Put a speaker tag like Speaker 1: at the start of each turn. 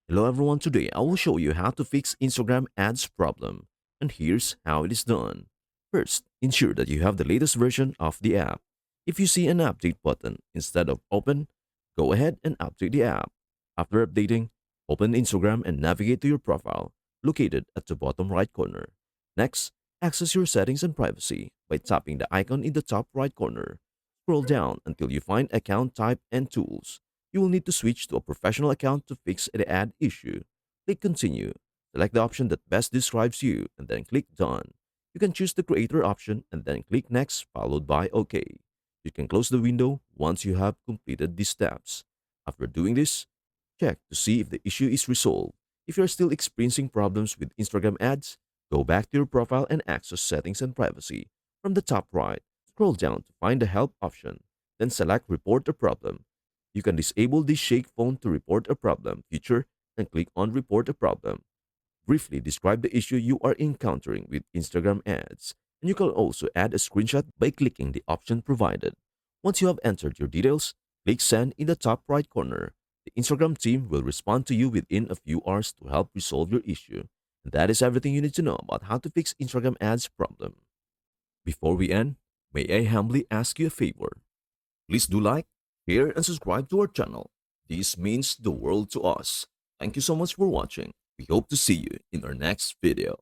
Speaker 1: Hello everyone, today I will show you how to fix Instagram ads problem. And here's how it is done. First, ensure that you have the latest version of the app. If you see an update button instead of open, go ahead and update the app. After updating, open Instagram and navigate to your profile, located at the bottom right corner. Next, access your settings and privacy by tapping the icon in the top right corner. Scroll down until you find account type and tools. You will need to switch to a professional account to fix the ad issue. Click Continue. Select the option that best describes you and then click Done. You can choose the Creator option and then click Next followed by OK. You can close the window once you have completed these steps. After doing this, check to see if the issue is resolved. If you're still experiencing problems with Instagram ads, go back to your profile and access Settings and Privacy. From the top right, scroll down to find the Help option, then select Report a Problem. You can disable the Shake Phone to report a problem feature and click on Report a Problem. Briefly describe the issue you are encountering with Instagram ads, and you can also add a screenshot by clicking the option provided. Once you have entered your details, click Send in the top right corner. The Instagram team will respond to you within a few hours to help resolve your issue. And that is everything you need to know about how to fix Instagram ads problem. Before we end, may I humbly ask you a favor? Please do like, share, and subscribe to our channel. This means the world to us. Thank you so much for watching. We hope to see you in our next video.